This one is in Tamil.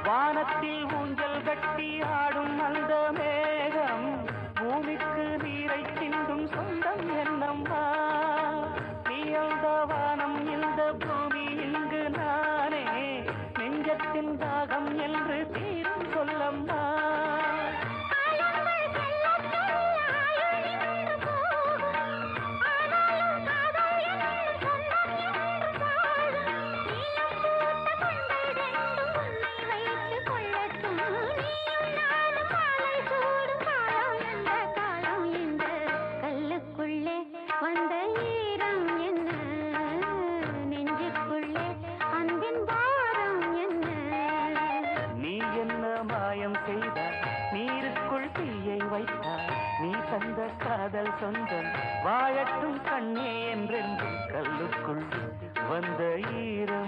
வானத்தில் ஊஞ்சல் கட்டி ஆடும் அந்த மேகம் பூமிக்கு நீரை சிந்தும் சொந்தம் என்னம்மா நீ அந்த வானம் இந்த பூமி இங்கு நானே நெஞ்சத்தின் தாகம் என்று தீரும் சொல்லம்மா வந்த ஈரம் என்ன நெஞ்சுக்குள்ளே அன்பின் பாரம் என்ன நீ என்ன மாயம் செய்தாய் நீருக்குள் தீயை வைத்தாய் நீ தந்த காதல் சொந்தம் வாழட்டும் கண்ணே என்றென்று கல்லுக்குள் வந்த ஈரம்